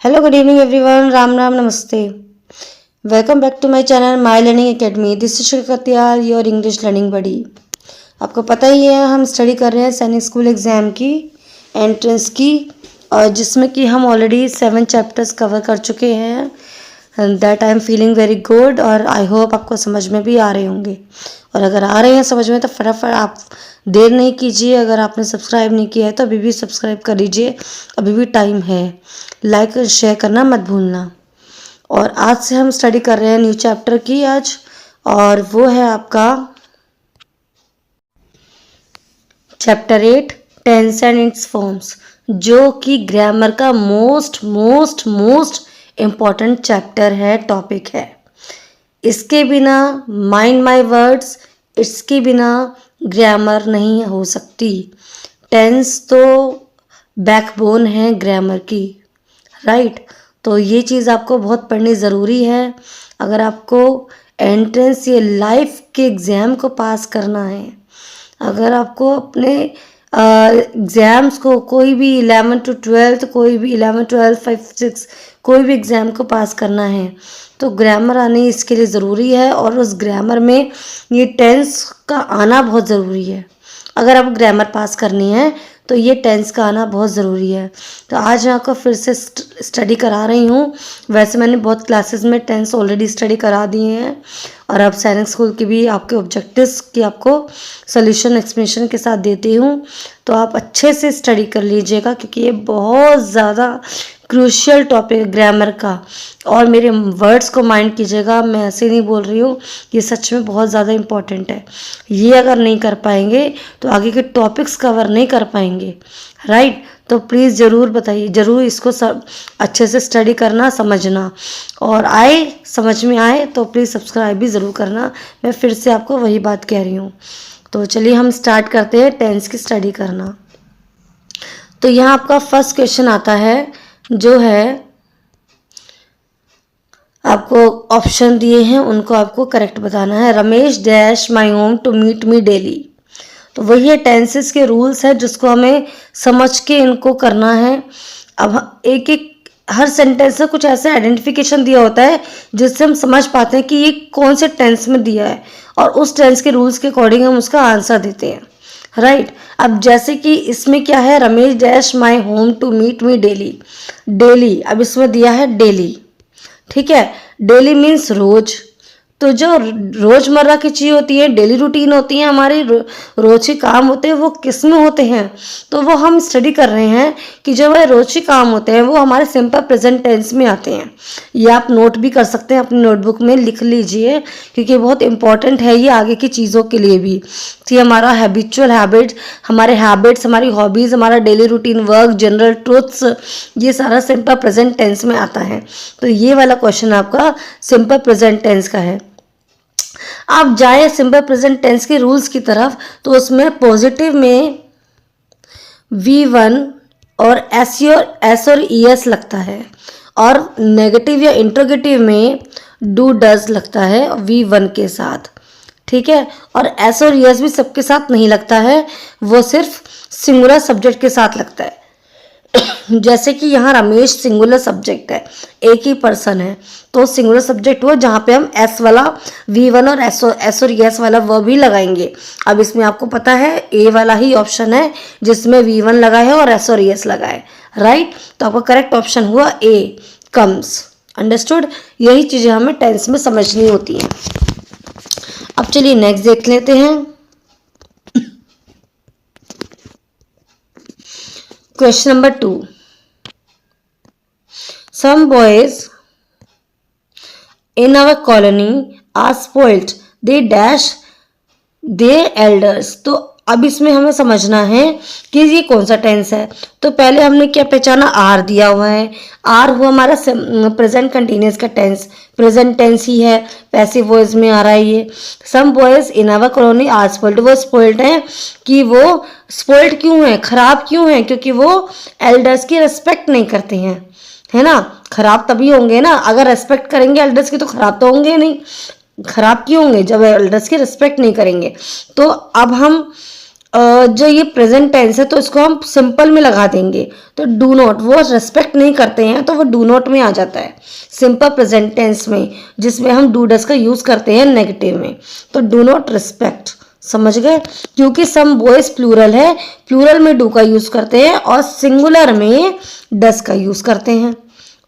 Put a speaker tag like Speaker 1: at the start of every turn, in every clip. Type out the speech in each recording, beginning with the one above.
Speaker 1: Hello, good evening everyone. Ram Ram Namaste. Welcome back to my channel My Learning Academy. This is Shri Katyal, your English learning buddy. आपको पता ही है हम study कर रहे हैं सैनिक स्कूल एग्ज़ाम की एंट्रेंस की, और जिसमें कि हम ऑलरेडी 7 चैप्टर्स कवर कर चुके हैं. That I am feeling very good और आई होप आपको समझ में भी आ रहे होंगे. और अगर आ रहे हैं समझ में तो फटाफट आप देर नहीं कीजिए. अगर आपने सब्सक्राइब नहीं किया है तो अभी भी सब्सक्राइब कर लीजिए, अभी भी टाइम है. लाइक और शेयर करना मत भूलना. और आज से हम स्टडी कर रहे हैं न्यू चैप्टर की आज, और वो है आपका chapter 8 tense and it's forms, जो कि ग्रामर का मोस्ट इम्पॉर्टेंट चैप्टर है, टॉपिक है. इसके बिना माइंड माय वर्ड्स, इसके बिना ग्रामर नहीं हो सकती. टेंस तो बैकबोन है ग्रामर की, राइट. तो ये चीज़ आपको बहुत पढ़नी ज़रूरी है अगर आपको एंट्रेंस ये लाइफ के एग्ज़ाम को पास करना है. अगर आपको अपने एग्ज़ाम्स को कोई भी 11 to 12 कोई भी 11, 12, 5, 6 कोई भी एग्ज़ाम को पास करना है तो ग्रामर आनी इसके लिए ज़रूरी है. और उस ग्रामर में ये टेंस का आना बहुत ज़रूरी है. अगर आप ग्रामर पास करनी है तो ये टेंस का आना बहुत ज़रूरी है. तो आज मैं आपको फिर से स्टडी करा रही हूँ. वैसे मैंने बहुत क्लासेस में टेंस ऑलरेडी स्टडी करा दिए हैं, और अब सैनिक स्कूल के भी आपके ऑब्जेक्टिव्स की आपको सोल्यूशन एक्सप्लेनेशन के साथ देती हूँ. तो आप अच्छे से स्टडी कर लीजिएगा, क्योंकि ये बहुत ज़्यादा क्रूशियल टॉपिक है ग्रामर का. और मेरे वर्ड्स को माइंड कीजिएगा, मैं ऐसे नहीं बोल रही हूँ, ये सच में बहुत ज़्यादा इम्पॉर्टेंट है. ये अगर नहीं कर पाएंगे तो आगे के टॉपिक्स कवर नहीं कर पाएंगे, राइट. तो प्लीज़ ज़रूर बताइए, ज़रूर इसको सब अच्छे से स्टडी करना, समझना, और समझ में आए तो प्लीज़ सब्सक्राइब भी ज़रूर करना. मैं फिर से आपको वही बात कह रही हूँ. तो चलिए हम स्टार्ट करते हैं टेंस की स्टडी करना. तो यहाँ आपका फर्स्ट क्वेश्चन आता है, जो है आपको ऑप्शन दिए हैं उनको आपको करेक्ट बताना है. Ramesh dash my home to meet me daily. तो वही है टेंसेस के रूल्स है जिसको हमें समझ के इनको करना है. अब एक एक हर सेंटेंस से कुछ ऐसा आइडेंटिफिकेशन दिया होता है जिससे हम समझ पाते हैं कि ये कौन से टेंस में दिया है, और उस टेंस के रूल्स के अकॉर्डिंग हम उसका आंसर देते हैं, राइट. अब जैसे कि इसमें क्या है, Ramesh dash my home to meet me daily. Daily, अब इसमें दिया है डेली, ठीक है. डेली मीन्स रोज. तो जो रोज़मर्रा की चीज़ होती है, डेली रूटीन होती है, हमारे रोज के काम होते हैं, वो किस में होते हैं. तो वो हम स्टडी कर रहे हैं कि जो वह रोज के काम होते हैं वो हमारे सिंपल प्रेजेंट टेंस में आते हैं. ये आप नोट भी कर सकते हैं, अपनी नोटबुक में लिख लीजिए, क्योंकि बहुत इंपॉर्टेंट है ये आगे की चीज़ों के लिए भी. कि हमारा हैबिचुअल हैबिट्स, हमारे हैबिट्स, हमारी हॉबीज़, हमारा daily routine work, general truths, ये सारा सिंपल प्रेजेंट टेंस में आता है. तो ये वाला क्वेश्चन आपका सिंपल प्रेजेंट टेंस का है. आप जाए सिंपल प्रेजेंट टेंस के रूल्स की तरफ, तो उसमें पॉजिटिव में V1 और एस और ES लगता है, और नेगेटिव या इंट्रोगेटिव में डू डज लगता है V1 के साथ, ठीक है. और एस और ES भी सबके साथ नहीं लगता है, वो सिर्फ सिंगुलर सब्जेक्ट के साथ लगता है. जैसे कि यहाँ रमेश सिंगुलर सब्जेक्ट है, एक ही पर्सन है, तो सिंगुलर सब्जेक्ट हुआ जहाँ पे हम एस वाला V1 और एस और ES वाला वो भी लगाएंगे. अब इसमें आपको पता है ए वाला ही ऑप्शन है जिसमें V1 लगा है और एस और ES लगा है, राइट. तो आपका करेक्ट ऑप्शन हुआ ए, कम्स. अंडरस्टूड. यही चीज़ें हमें टेंस में समझनी होती हैं. अब चलिए नेक्स्ट देख लेते हैं. Question number 2. Some boys in our colony are spoilt. They dash their elders. तो अब इसमें हमें समझना है कि ये कौन सा टेंस है. तो पहले हमने क्या पहचाना, आर दिया हुआ है. आर हुआ हमारा प्रेजेंट कंटिन्यूस का टेंस, प्रेजेंट टेंस ही है, पैसिव वॉइस में आ रहा है ये. Some boys in our colony are spoiled. वो स्पॉइल्ड हैं, कि वो स्पॉइल्ड क्यों हैं, खराब क्यों हैं, क्योंकि वो एल्डर्स की रिस्पेक्ट नहीं करते हैं, है ना. खराब तभी होंगे ना, अगर रेस्पेक्ट करेंगे एल्डर्स की तो खराब तो होंगे नहीं. खराब क्यों होंगे, जब एल्डर्स की रिस्पेक्ट नहीं करेंगे. तो अब हम जो ये प्रेजेंट टेंस है तो इसको हम सिंपल में लगा देंगे, तो डू नॉट, वो रेस्पेक्ट नहीं करते हैं तो वो डू नॉट में आ जाता है सिंपल प्रेजेंट टेंस में, जिसमें हम डू डस का यूज करते हैं नेगेटिव में। तो डू नॉट रिस्पेक्ट, समझ गए? क्योंकि सम बॉयज प्लूरल है, प्लूरल में डू का यूज करते हैं और सिंगुलर में डस का यूज करते हैं।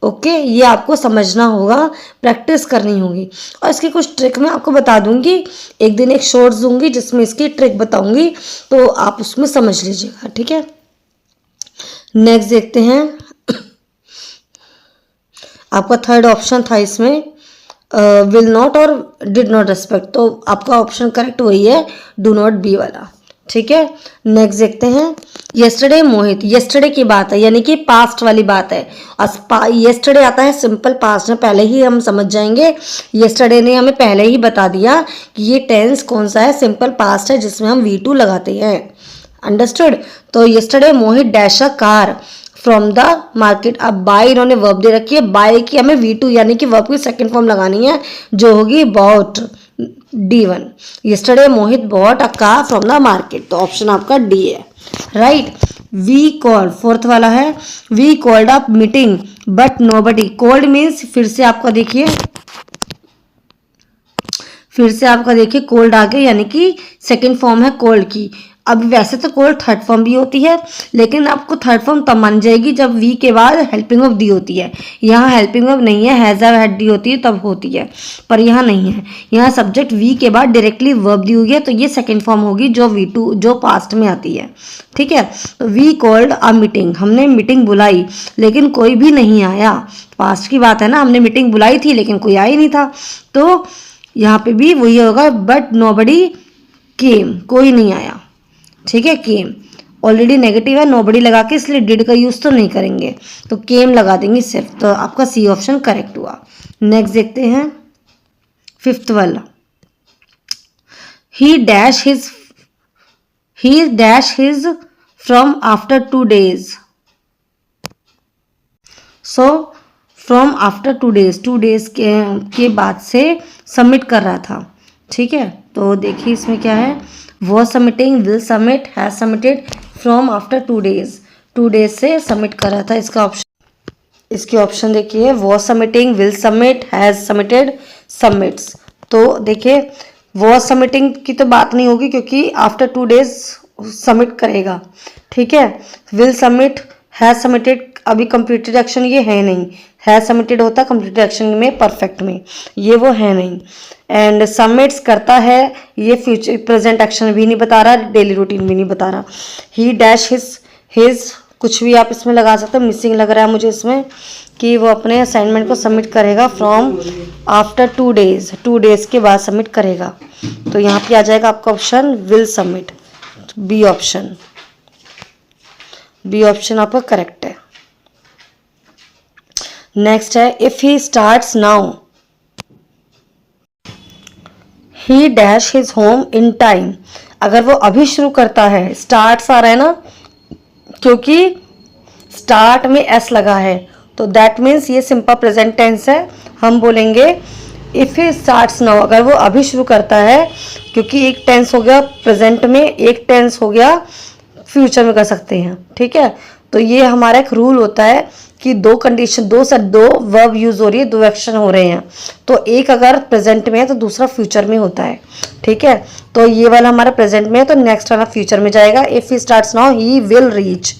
Speaker 1: ओके, ये आपको समझना होगा, प्रैक्टिस करनी होगी। और इसकी कुछ ट्रिक मैं आपको बता दूंगी, एक दिन एक शॉर्ट्स दूंगी जिसमें इसकी ट्रिक बताऊंगी, तो आप उसमें समझ लीजिएगा, ठीक है। नेक्स्ट देखते हैं, आपका थर्ड ऑप्शन था इसमें विल नॉट और डिड नॉट रिस्पेक्ट, तो आपका ऑप्शन करेक्ट वही है, डू नॉट बी वाला, ठीक है। नेक्स्ट देखते हैं, येस्टरडे मोहित, येस्टरडे की बात है यानी कि पास्ट वाली बात है, और येस्टरडे आता है सिंपल पास्ट में, पहले ही हम समझ जाएंगे, येस्टरडे ने हमें पहले ही बता दिया कि ये टेंस कौन सा है, सिंपल पास्ट है जिसमें हम V2 लगाते हैं, अंडरस्टूड। तो yesterday Mohit dash a car from the market, अब बाय इन्होंने वर्ब दे रखी है, बाय की हमें V2 यानी कि वर्ब की सेकंड फॉर्म लगानी है जो होगी bought, D1। Yesterday Mohit bought a car from the market, तो ऑप्शन आपका D है, राइट। वी कॉल्ड, फोर्थ वाला है, we called up meeting but nobody, called means फिर से आपका देखिए कोल्ड आगे यानी कि सेकंड फॉर्म है कोल्ड की। अब वैसे तो कोल्ड थर्ड फॉर्म भी होती है, लेकिन आपको थर्ड फॉर्म तब मान जाएगी जब वी के बाद हेल्पिंग ऑफ दी होती है, यहाँ हेल्पिंग ऑफ नहीं है, हैज हैड दी होती है तब होती है, पर यहाँ नहीं है, यहाँ सब्जेक्ट वी के बाद डायरेक्टली वर्ब दी हुई है, तो ये सेकंड फॉर्म होगी जो V2 जो पास्ट में आती है, ठीक है। तो वी कॉल्ड अ मीटिंग, हमने मीटिंग बुलाई लेकिन कोई भी नहीं आया, पास्ट की बात है ना, हमने मीटिंग बुलाई थी लेकिन कोई आया ही नहीं था, तो यहाँ पे भी वही होगा, बट नोबडी केम, कोई नहीं आया, ठीक है। केम ऑलरेडी नेगेटिव है, नोबडी लगा के, इसलिए डिड का यूज तो नहीं करेंगे, तो केम लगा देंगे सिर्फ, तो आपका सी ऑप्शन करेक्ट हुआ। नेक्स्ट देखते हैं, फिफ्थ वाला, ही dash his from after 2 days, so from after 2 days, 2 days के बाद से सबमिट कर रहा था, ठीक है। तो देखिए इसमें क्या है, was submitting, will submit, has submitted, from after 2 days, 2 days से सबमिट कर रहा था, इसका ऑप्शन, इसके ऑप्शन देखिए, was submitting, will submit, has submitted, submits। तो देखिए was submitting की तो बात नहीं होगी क्योंकि after 2 days सबमिट करेगा, ठीक है। will submit, has submitted, अभी कंप्लीटेड एक्शन ये है नहीं, हैज सबमिटेड होता कंप्लीटेड एक्शन में, परफेक्ट में, ये वो है नहीं। एंड सबमिट्स करता है, ये फ्यूचर प्रेजेंट एक्शन भी नहीं बता रहा, डेली रूटीन भी नहीं बता रहा। ही डैश हिज कुछ भी आप इसमें लगा सकते हो, मिसिंग लग रहा है मुझे इसमें कि वो अपने असाइनमेंट को सबमिट करेगा फ्रॉम आफ्टर 2 days, 2 days के बाद सबमिट करेगा, तो यहाँ पे आ जाएगा आपका option will submit, B option, B option आपका करेक्ट है। नेक्स्ट है, if he starts now he dash his home in time, अगर वो अभी शुरू करता है, स्टार्ट्स आ रहा है ना, क्योंकि स्टार्ट में एस लगा है, तो दैट मीन्स ये सिंपल प्रेजेंट टेंस है, हम बोलेंगे इफ ही स्टार्ट्स नाउ, अगर वो अभी शुरू करता है, क्योंकि एक टेंस हो गया प्रेजेंट में, एक टेंस हो गया फ्यूचर में कर सकते हैं, ठीक है। तो ये हमारा एक रूल होता है कि दो कंडीशन, दो वर्ब यूज हो रही है, 2 एक्शन हो रहे हैं, तो एक अगर प्रेजेंट में है तो दूसरा फ्यूचर में होता है, ठीक है। तो ये वाला हमारा प्रेजेंट में है तो नेक्स्ट वाला फ्यूचर में जाएगा। If he starts now he will reach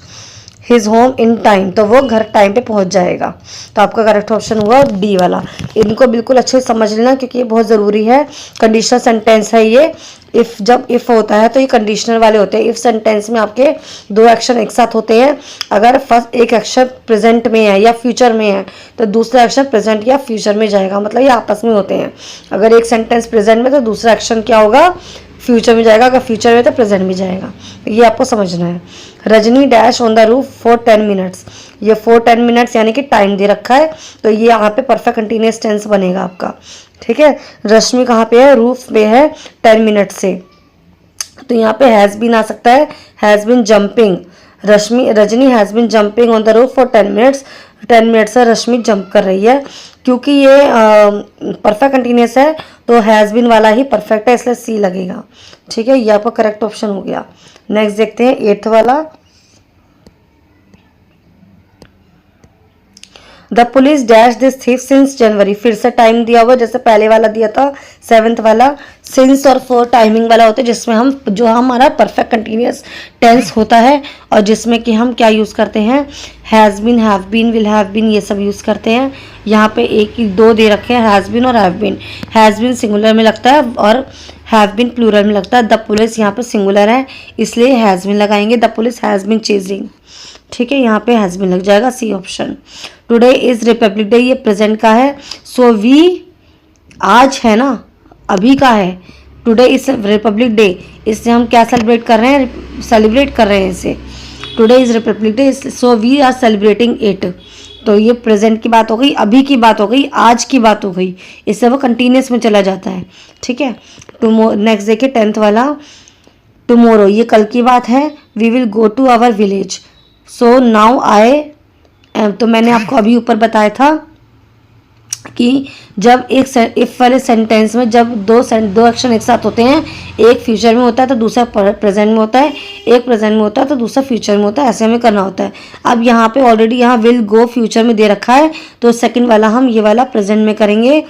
Speaker 1: his home in time, तो वो घर टाइम पे पहुंच जाएगा, तो आपका करेक्ट ऑप्शन हुआ डी वाला। इनको बिल्कुल अच्छे से समझ लेना क्योंकि ये बहुत ज़रूरी है, कंडीशनल सेंटेंस है ये। इफ़ जब इफ़ होता है तो ये कंडीशनल वाले होते हैं, इफ़ सेंटेंस में आपके 2 एक्शन एक साथ होते हैं, अगर फर्स्ट एक एक्शन प्रेजेंट में है या फ्यूचर में है तो दूसरा एक्शन प्रेजेंट या फ्यूचर में जाएगा, मतलब ये आपस में होते हैं। अगर एक सेंटेंस प्रेजेंट में तो दूसरा एक्शन क्या होगा, फ्यूचर में जाएगा, अगर फ्यूचर में तो प्रेजेंट में जाएगा, ये आपको समझना है। Rajni dash on the roof for 10 minutes, ये फॉर 10 minutes यानी कि टाइम दे रखा है, तो ये यहाँ पे परफेक्ट कंटिन्यूअस टेंस बनेगा आपका, ठीक है। रश्मि कहाँ पे है, रूफ पे है 10 minutes से, तो यहाँ पे हैज़ बीन आ सकता है, has been jumping, Rajni has been jumping on the roof for 10 minutes. 10 minute से रश्मि जंप कर रही है। क्योंकि ये परफेक्ट कंटिन्यूस है तो हैज़ बिन वाला ही परफेक्ट है, इसलिए सी लगेगा। ठीक है, ये आपका करेक्ट ऑप्शन हो गया। नेक्स्ट देखते हैं 8th वाला। The police dash this thief since January. फिर से टाइम दिया हुआ जैसे पहले वाला दिया था 7th वाला। सिंस और फॉर टाइमिंग वाला होता है जिसमें हम जो हमारा परफेक्ट कंटिन्यूस टेंस होता है और जिसमें कि हम क्या यूज़ करते हैं, has been, have been, will have been, ये सब यूज़ करते हैं। यहाँ पे एक ही 2 दे रखे हैं, हैज़ बीन और have been. Has been singular में लगता है और हैव बीन प्लूरल में लगता है। द पुलिस यहाँ पे सिंगुलर है इसलिए हैज़ बीन लगाएंगे। The police has been chasing. ठीक है, यहाँ पे हैज़ बीन लग जाएगा, C option. Today is republic day, ये प्रेजेंट का है। सो वी आज है ना, अभी का है। टुडे इज रिपब्लिक डे, इससे हम क्या सेलिब्रेट कर रहे हैं, सेलिब्रेट कर रहे हैं इसे। Today is republic day, so we are celebrating it. तो ये प्रेजेंट की बात हो गई, अभी की बात हो गई, आज की बात हो गई, इससे वो कंटिन्यूस में चला जाता है। ठीक है, नेक्स्ट देखिए 10th वाला। टुमोरो, ये कल की बात है। We will go to our village. So now I, तो मैंने आपको अभी ऊपर बताया था कि जब एक इफ वाले सेंटेंस में जब दो एक्शन एक साथ होते हैं, एक फ्यूचर में होता है तो दूसरा प्रेजेंट में होता है, एक प्रेजेंट में होता है तो दूसरा फ्यूचर में होता है, ऐसे हमें करना होता है। अब यहाँ पे ऑलरेडी यहाँ विल गो फ्यूचर में दे रखा है तो सेकंड वाला हम ये वाला प्रेजेंट में करेंगे।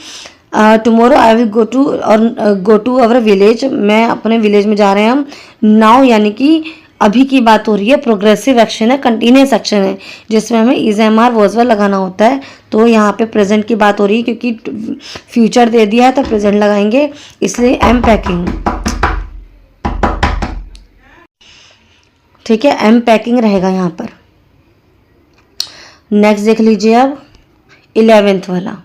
Speaker 1: Tomorrow I will go to, और गो टू अवर विलेज, मैं अपने विलेज में जा रहे हैं हम। नाउ यानी कि अभी की बात हो रही है, प्रोग्रेसिव एक्शन है, कंटिन्यूस एक्शन है जिसमें हमें is am are was were लगाना होता है। तो यहाँ पे प्रेजेंट की बात हो रही है क्योंकि फ्यूचर दे दिया है तो प्रेजेंट लगाएंगे, इसलिए एम पैकिंग। ठीक है, एम पैकिंग रहेगा यहाँ पर। नेक्स्ट देख लीजिए अब 11th वाला।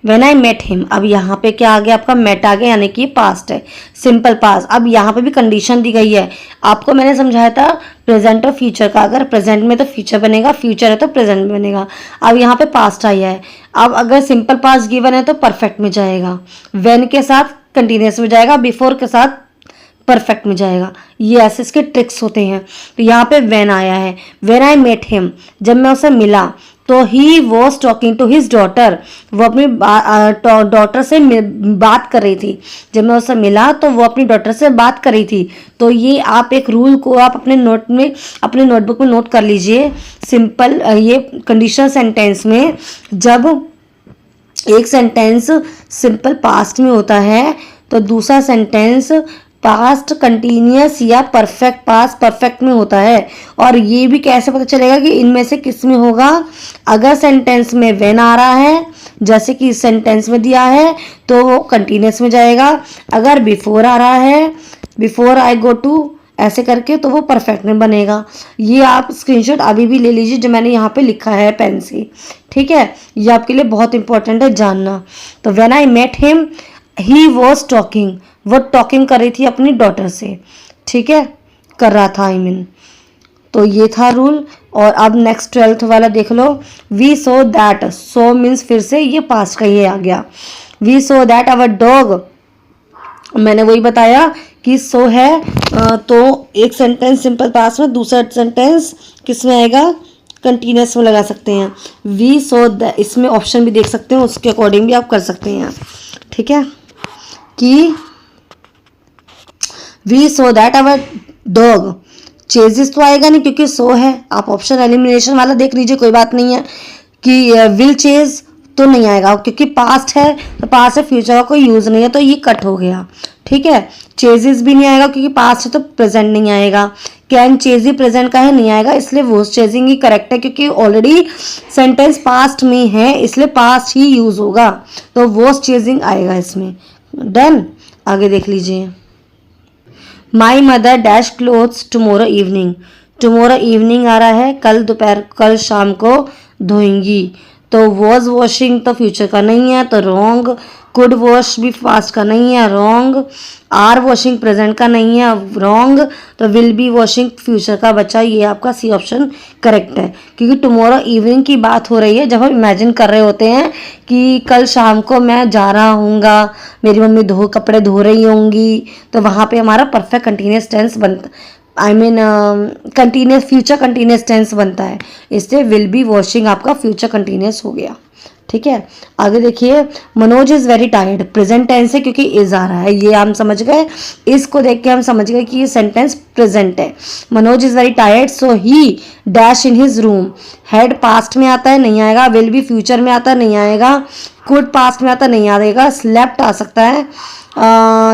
Speaker 1: When I met him, अब यहाँ पे क्या आ गया आपका, मेट आ गया यानी कि पास्ट है, सिंपल पास्ट। अब यहाँ पे भी कंडीशन दी गई है, आपको मैंने समझाया था प्रेजेंट और फ्यूचर का, अगर प्रेजेंट में तो फ्यूचर बनेगा, फ्यूचर है तो प्रेजेंट में बनेगा। अब यहाँ पे पास्ट आया है, अब अगर सिंपल पास्ट गिवन है तो परफेक्ट में जाएगा, वेन के साथ कंटिन्यूस में जाएगा, बिफोर के साथ परफेक्ट में जाएगा। ये ऐसे इसके ट्रिक्स होते हैं। तो यहाँ पे वेन आया है, वेन आई मेट हिम, जब मैं उसे मिला तो he was talking to his daughter, वो अपनी डॉटर से बात कर रही थी। जब मैं उससे मिला तो वो अपनी डॉटर से बात कर रही थी। तो ये आप एक रूल को आप अपने नोट में, अपने नोटबुक में नोट कर लीजिए। सिंपल ये कंडीशनल सेंटेंस में जब एक सेंटेंस सिंपल पास्ट में होता है तो दूसरा सेंटेंस पास्ट कंटिन्यूस या परफेक्ट पास्ट परफेक्ट में होता है। और ये भी कैसे पता चलेगा कि इनमें से किस में होगा, अगर सेंटेंस में वेन आ रहा है जैसे कि इस सेंटेंस में दिया है तो वो कंटिन्यूस में जाएगा, अगर बिफोर आ रहा है, बिफोर आई गो टू ऐसे करके, तो वो परफेक्ट में बनेगा। ये आप स्क्रीनशॉट अभी भी ले लीजिए जो मैंने यहाँ पे लिखा है पेन से। ठीक है, ये आपके लिए बहुत इंपॉर्टेंट है जानना। तो when I met him he was talking, वो टॉकिंग कर रही थी अपनी डॉटर से। ठीक है, कर रहा था आई मीन। तो ये था रूल। और अब नेक्स्ट 12th वाला देख लो। We saw that, so means फिर से ये पास्ट का ये आ गया। We saw that our dog, मैंने वही बताया कि सो है तो एक सेंटेंस सिंपल पास्ट में, दूसरा सेंटेंस किस में आएगा, कंटिन्यूस में लगा सकते हैं। वी सो दैट, इसमें ऑप्शन भी देख सकते हैं, उसके अकॉर्डिंग भी आप कर सकते हैं। ठीक है, कि we saw that our dog, chases तो आएगा नहीं क्योंकि सो है, आप ऑप्शन एलिमिनेशन वाला देख लीजिए, कोई बात नहीं है। कि विल चेज तो नहीं आएगा क्योंकि पास्ट है, तो पास्ट है, फ्यूचर का कोई यूज नहीं है, तो ये कट हो गया। ठीक है, चेजेस भी नहीं आएगा क्योंकि पास्ट है तो प्रेजेंट नहीं आएगा। कैन चेज ही प्रेजेंट का है, नहीं आएगा, इसलिए वॉज चेजिंग ही करेक्ट है क्योंकि ऑलरेडी सेंटेंस पास्ट में है इसलिए पास्ट ही यूज होगा, तो वॉज चेजिंग आएगा इसमें। डन, आगे देख लीजिए। My mother dash clothes tomorrow evening, tomorrow evening आ रहा है, कल दोपहर, कल शाम को धोएंगी। तो वॉज वॉशिंग तो फ्यूचर का नहीं है तो रॉन्ग। कुड वॉश भी पास्ट का नहीं है, रॉन्ग। आर वॉशिंग प्रेजेंट का नहीं है, रॉन्ग। तो विल बी वॉशिंग फ्यूचर का बचा, ये आपका सी ऑप्शन करेक्ट है, क्योंकि टुमारो इवनिंग की बात हो रही है जब हम इमेजिन कर रहे होते हैं कि कल शाम को मैं जा रहा हूँगा, मेरी मम्मी कपड़े धो रही होंगी, तो वहाँ पे हमारा परफेक्ट कंटिन्यूस टेंस बनता, I mean continuous future continuous tense बनता है, इसलिए विल बी वॉशिंग आपका फ्यूचर कंटिन्यूस हो गया। ठीक है, आगे देखिए, Manoj is very tired, present tense है क्योंकि इज आ रहा है, ये हम समझ गए, इसको देख के हम समझ गए कि ये सेंटेंस प्रेजेंट है। Manoj is very tired so he dash in his room, had passed में आता है नहीं आएगा, विल बी फ्यूचर में आता है नहीं आएगा, कुड पास्ट में आता नहीं आएगा, स्लेप्ट आ सकता है,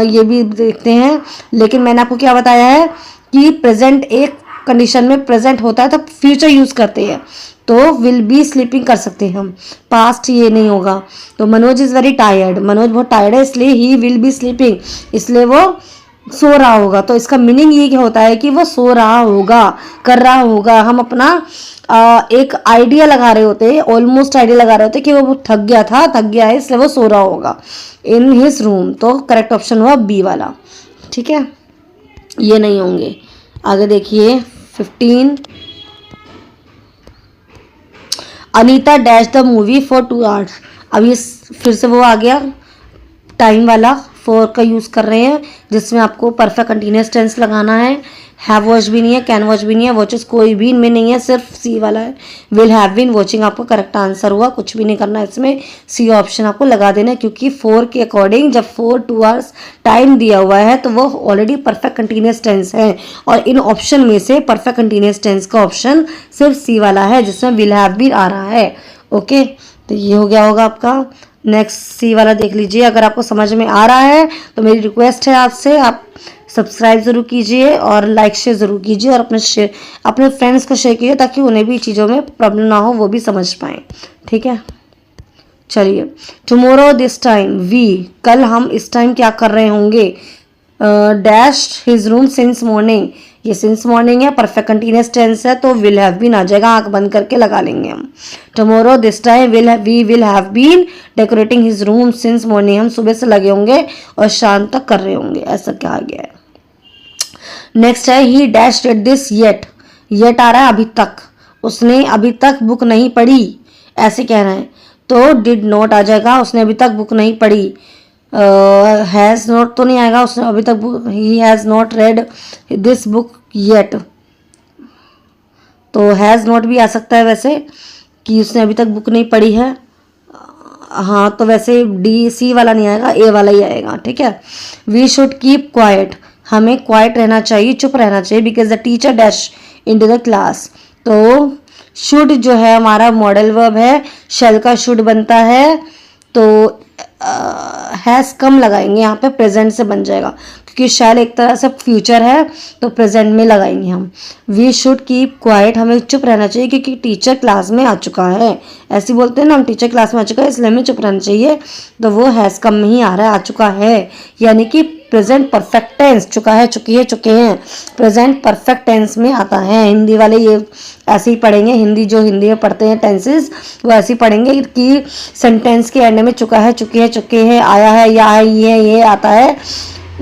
Speaker 1: ये भी देखते हैं। लेकिन मैंने आपको क्या बताया है कि प्रेजेंट एक कंडीशन में प्रेजेंट होता है तो फ्यूचर यूज करते हैं, तो विल बी स्लीपिंग कर सकते हैं हम, पास्ट ये नहीं होगा। तो Manoj is very tired, Manoj बहुत टायर्ड है इसलिए ही विल बी स्लीपिंग, इसलिए वो सो रहा होगा। तो इसका मीनिंग ये क्या होता है कि वो सो रहा होगा, कर रहा होगा। हम अपना एक आइडिया लगा रहे होते हैं, ऑलमोस्ट आइडिया लगा रहे होते हैं कि वो थक गया था, थक गया है इसलिए वो सो रहा होगा इन हिज रूम। तो करेक्ट ऑप्शन हुआ बी वाला। ठीक है, ये नहीं होंगे। आगे देखिए 15, Anita dash the movie for 2 hours। अब ये फिर से वो आ गया टाइम वाला, फॉर का यूज़ कर रहे हैं जिसमें आपको परफेक्ट कंटिन्यूस टेंस लगाना है। हैव वॉच भी नहीं है, कैन वॉच भी नहीं है, वॉचेस कोई भी इनमें नहीं है, सिर्फ सी वाला है, विल हैव बीन वॉचिंग आपका करेक्ट आंसर हुआ। कुछ भी नहीं करना इसमें, सी ऑप्शन आपको लगा देना है, क्योंकि 4 के अकॉर्डिंग जब 2 hours टाइम दिया हुआ है तो वो ऑलरेडी परफेक्ट कंटिन्यूस टेंस है, और इन ऑप्शन में से परफेक्ट कंटिन्यूस टेंस का ऑप्शन सिर्फ सी वाला है जिसमें विल हैव बीन आ रहा है। ओके, तो ये हो गया होगा आपका। नेक्स्ट सी वाला देख लीजिए, अगर आपको समझ में आ रहा है तो मेरी रिक्वेस्ट है आपसे, आप सब्सक्राइब ज़रूर कीजिए और लाइक शेयर ज़रूर कीजिए, और अपने फ्रेंड्स को शेयर कीजिए ताकि उन्हें भी चीज़ों में प्रॉब्लम ना हो, वो भी समझ पाएँ। ठीक है, चलिए। टुमारो दिस टाइम वी, कल हम इस टाइम क्या कर रहे होंगे, dash his room since morning, ये सिंस मॉर्निंग है, परफेक्ट कंटिन्यूस टेंस है, तो विल हैव बीन आ जाएगा, आंख बंद करके लगा लेंगे हम। Tomorrow this time we will have been decorating his room since morning, हम सुबह से लगे होंगे और शाम तक कर रहे होंगे, ऐसा कहा गया है। नेक्स्ट है he dash read this yet, yet आ रहा है अभी तक, उसने अभी तक बुक नहीं पढ़ी, ऐसे कहना है, तो डिड नॉट आ जाएगा, उसने अभी तक बुक नहीं पढ़ी। हैज़ नॉट तो नहीं आएगा, उसने अभी तक he has not read this book yet, तो हैज़ नॉट भी आ सकता है वैसे कि उसने अभी तक बुक नहीं पढ़ी है। हाँ, तो वैसे डी सी वाला नहीं आएगा, ए वाला ही आएगा। ठीक है, वी शुड कीप क्वाइट, हमें क्वाइट रहना चाहिए, चुप रहना चाहिए, because the teacher dash into the class. तो शुड जो है हमारा मॉडल वर्ब है, शैल का शुड बनता है, तो हैज़ कम लगाएंगे यहाँ पे, प्रेजेंट से बन जाएगा, क्योंकि शैल एक तरह से फ्यूचर है तो प्रेजेंट में लगाएंगे हम। वी शुड कीप क्वाइट, हमें चुप रहना चाहिए क्योंकि टीचर क्लास में आ चुका है, ऐसे बोलते हैं ना हम, टीचर क्लास में आ चुका है इसलिए हमें चुप रहना चाहिए, तो वो हैज़ कम में ही आ रहा है, आ चुका है, यानी कि प्रेजेंट परफेक्ट टेंस, चुका है, चुकी है, चुके हैं, प्रेजेंट परफेक्ट टेंस में आता है। हिंदी वाले ये ऐसे ही पढ़ेंगे, हिंदी जो हिंदी में पढ़ते हैं टेंसेस वो ऐसे ही पढ़ेंगे कि सेंटेंस के एंड में चुका है, चुकी है, चुके हैं, आया है, या है, ये आता है,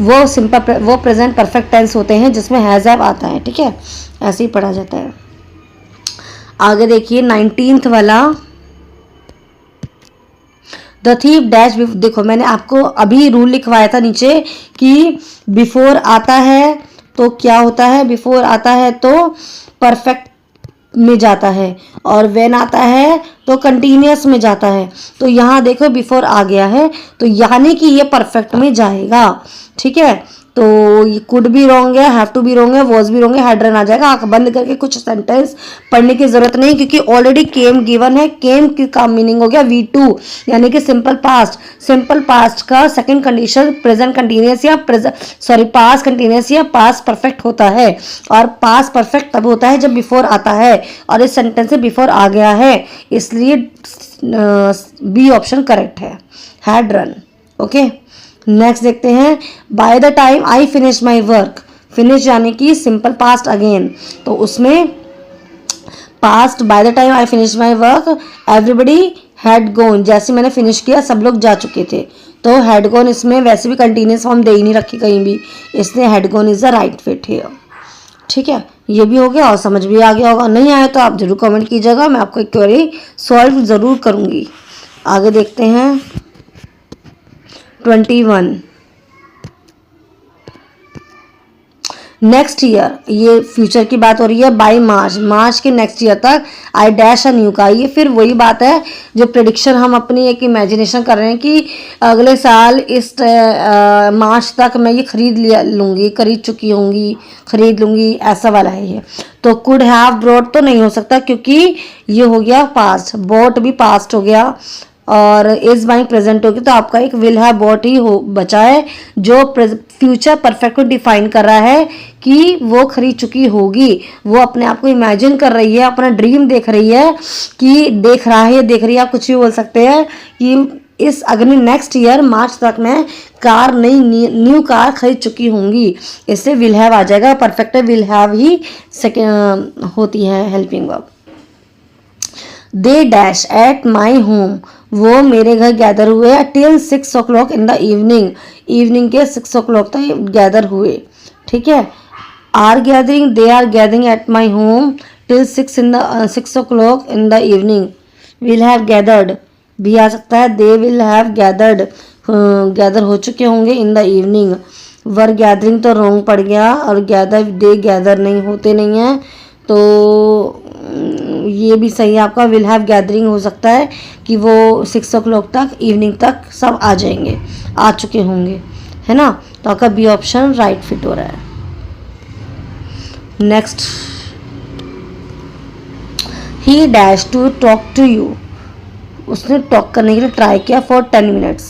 Speaker 1: वो सिंपल वो प्रेजेंट परफेक्ट टेंस होते हैं जिसमें हैज़ हैव आता है। ठीक है, ऐसे ही पढ़ा जाता है। आगे देखिए 19th वाला, द थीफ डैश, देखो मैंने आपको अभी रूल लिखवाया था नीचे कि बिफोर आता है तो क्या होता है, बिफोर आता है तो परफेक्ट में जाता है, और व्हेन आता है तो कंटिन्यूअस में जाता है। तो यहाँ देखो बिफोर आ गया है तो यानी कि ये परफेक्ट में जाएगा। ठीक है, तो ये कुड भी रॉन्ग है, हैव टू भी रॉन्ग है, वॉज भी रॉन्ग है, हैड रन आ जाएगा। आंख बंद करके कुछ सेंटेंस पढ़ने की जरूरत नहीं, क्योंकि ऑलरेडी केम गिवन है। केम का मीनिंग हो गया V2, यानी कि सिंपल पास्ट। सिंपल पास्ट का सेकंड कंडीशन प्रेजेंट कंटिन्यूअस या पास्ट कंटिन्यूअस या पास्ट परफेक्ट होता है, और पास्ट परफेक्ट तब होता है जब बिफोर आता है, और इस सेंटेंस से बिफोर आ गया है, इसलिए बी ऑप्शन करेक्ट है, हैड रन। ओके, नेक्स्ट देखते हैं, by the time I finish my work, finish यानी कि सिंपल पास्ट अगेन, तो उसमें past by the time I finish my work everybody had gone, जैसे मैंने फिनिश किया सब लोग जा चुके थे, तो हैड गॉन इसमें वैसे भी कंटिन्यूस फॉर्म दे ही नहीं रखी कहीं भी, इसलिए had gone is the right fit here. ठीक है, ये भी हो गया और समझ भी आ गया होगा। नहीं आया तो आप जरूर कमेंट कीजिएगा, मैं आपको एक क्वेरी सॉल्व ज़रूर करूँगी। आगे देखते हैं 21। नेक्स्ट ईयर, ये फ्यूचर की बात हो रही है। बाई मार्च के नेक्स्ट ईयर तक I dash a new car. ये फिर वही बात है जो प्रेडिक्शन हम अपनी एक इमेजिनेशन कर रहे हैं कि अगले साल इस मार्च तक मैं ये खरीद चुकी होंगी, खरीद लूँगी, ऐसा वाला है ये। तो कुड हैव ब्रॉट तो नहीं हो सकता क्योंकि ये हो गया पास्ट, बॉट भी पास्ट हो गया और इज बाइंग प्रेजेंट होगी, तो आपका एक विल हैव बॉट ही हो बचा है जो फ्यूचर परफेक्ट को डिफाइन कर रहा है कि वो खरीद चुकी होगी। वो अपने आप को इमेजिन कर रही है, अपना ड्रीम देख रही है कि देख रही है, आप कुछ भी बोल सकते हैं कि इस अगले नेक्स्ट ईयर मार्च तक मैं न्यू कार खरीद चुकी होंगी। इससे विल हैव आ जाएगा, परफेक्ट विल हैव ही होती है helping verb. They dash at my home, वो मेरे घर गैदर हुए till 6 o'clock in the evening के 6 o'clock तक गैदर हुए। ठीक है, they are gathering at my home till 6 o'clock in the evening. Will have gathered भी आ सकता है, दे विल हैव गैदर हो चुके होंगे इन द इवनिंग। वर गैदरिंग तो रॉन्ग पड़ गया और दे गैदर नहीं होते नहीं है, तो ये भी सही है आपका। विल हैव गैदरिंग हो सकता है कि वो 6 o'clock तक इवनिंग तक सब आ चुके होंगे, है ना। तो आपका बी ऑप्शन राइट फिट हो रहा है। Next, he dash to talk to you, उसने टॉक करने के लिए ट्राई किया फॉर 10 minutes।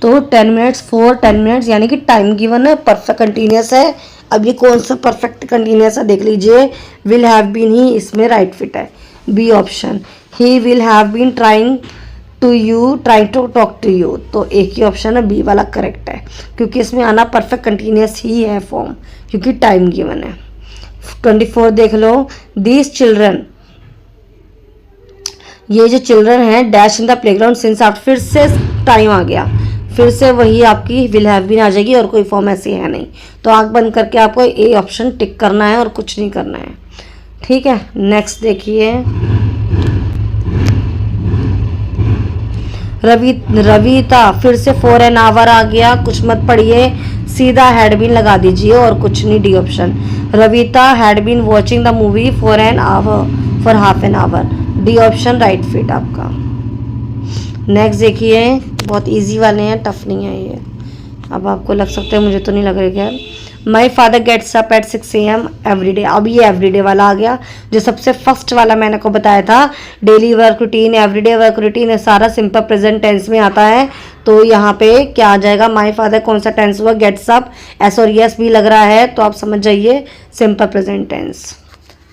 Speaker 1: तो 10 minutes फॉर 10 minutes यानी कि टाइम गिवन है, परफेक्ट कंटिन्यूस है। अब ये कौन सा परफेक्ट कंटिन्यूस है देख लीजिए, विल हैव बीन ही इसमें राइट फिट है, B option. He will have been trying to talk to you, तो एक ही ऑप्शन है बी वाला करेक्ट है क्योंकि इसमें आना परफेक्ट कंटिन्यूस ही है फॉर्म, क्योंकि टाइम गिवन है। 24 देख लो, दीज चिल्ड्रन, ये जो चिल्ड्रन है dash in the playground since after, फिर से टाइम आ गया, फिर से वही आपकी विल हैव बीन आ जाएगी और कोई फॉर्म ऐसी है नहीं। तो आंख बंद करके आपको ए ऑप्शन टिक करना है और कुछ नहीं करना है। ठीक है, नेक्स्ट देखिए रविता, फिर से फॉर एन आवर आ गया, कुछ मत पढ़िए, सीधा हैड बीन लगा दीजिए और कुछ नहीं, D option. Ravita had been watching the movie for half an hour, D option right fit आपका। नेक्स्ट देखिए, बहुत इजी वाले हैं, टफ नहीं है ये। अब आपको लग सकता है, मुझे तो नहीं लग रहा है। My father gets up at 6 AM every day, अब ये एवरीडे वाला आ गया जो सबसे फर्स्ट वाला मैंने को बताया था। Daily work routine, everyday work routine, है सारा सिंपल प्रेजेंट टेंस में आता है। तो यहाँ पे क्या आ जाएगा, माई फादर कौन सा टेंस हुआ, गेट्स अप, एस और यस भी लग रहा है, तो आप समझ जाइए सिंपल प्रेजेंट टेंस।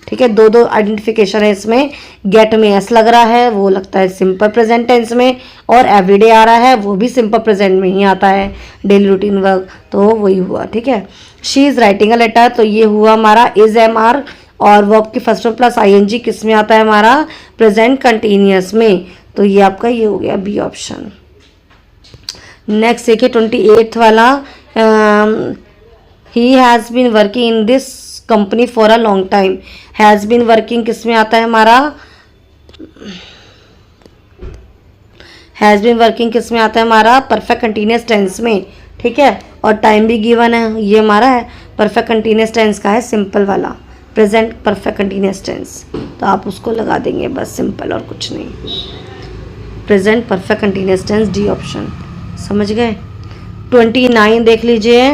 Speaker 1: ठीक है, दो आइडेंटिफिकेशन है इसमें, गेट में एस लग रहा है, वो लगता है सिंपल प्रेजेंट टेंस में, और एवरीडे आ रहा है, वो भी सिंपल प्रेजेंट में ही आता है, डेली रूटीन वर्क, तो वही हुआ। ठीक है, she is writing a letter, तो ये हुआ हमारा इज MR, और वर्ब की फर्स्ट फॉर्म प्लस ING किस में आता है हमारा, प्रेजेंट कंटिन्यूअस में, तो ये आपका ये हो गया बी ऑप्शन। नेक्स्ट देखिए 28th वाला, he has been working in this company for a long time, has been working किस में आता है हमारा, हैज़ बीन वर्किंग किस में आता है हमारा, परफेक्ट कंटिन्यूअस टेंस में। ठीक है, और टाइम भी गिवन है, ये हमारा है परफेक्ट कंटिन्यूअस टेंस का है सिंपल वाला, प्रेजेंट परफेक्ट कंटिन्यूअस टेंस, तो आप उसको लगा देंगे बस, सिंपल और कुछ नहीं, present perfect continuous tense, D option. समझ गए। 29 देख लीजिए,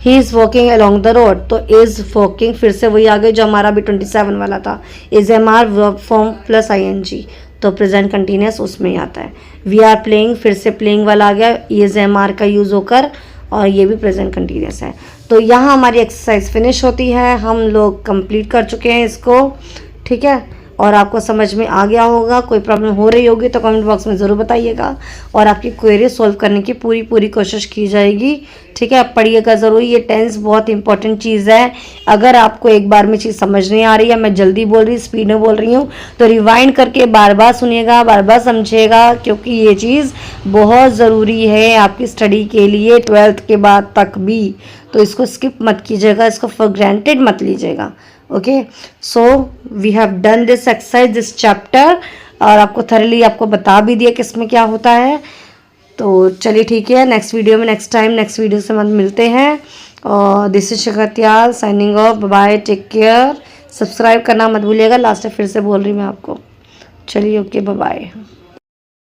Speaker 1: he is walking along the road, तो इज़ वॉकिंग फिर से वही आ गई जो हमारा भी 27 वाला था, is MR verb form plus ING, तो प्रेजेंट कंटिन्यूअस उसमें ही आता है। वी आर प्लेइंग, फिर से प्लेइंग वाला आ गया, इज MR का यूज़ होकर, और ये भी प्रेजेंट कंटिन्यूअस है। तो यहाँ हमारी एक्सरसाइज फिनिश होती है, हम लोग कंप्लीट कर चुके हैं इसको। ठीक है, और आपको समझ में आ गया होगा। कोई प्रॉब्लम हो रही होगी तो कमेंट बॉक्स में ज़रूर बताइएगा और आपकी क्वेरी सॉल्व करने की पूरी कोशिश की जाएगी। ठीक है, आप पढ़िएगा ज़रूर। ये टेंस बहुत इंपॉर्टेंट चीज़ है। अगर आपको एक बार में चीज़ समझ नहीं आ रही है, मैं जल्दी बोल रही, स्पीड में बोल रही हूँ, तो रिवाइंड करके बार बार सुनिएगा, बार बार समझिएगा, क्योंकि ये चीज़ बहुत ज़रूरी है आपकी स्टडी के लिए 12th के बाद तक भी। तो इसको स्किप मत कीजिएगा, इसको फॉर ग्रांटेड मत लीजिएगा। Okay, so we have done this exercise, this chapter, और आपको थरली आपको बता भी दिया कि इसमें क्या होता है। तो चलिए ठीक है, नेक्स्ट वीडियो में नेक्स्ट वीडियो से मिलते हैं। और this is Shikha signing off, bye, take care. Subscribe करना मत भूलिएगा, लास्ट में फिर से बोल रही मैं आपको। चलिए, ओके, बाय।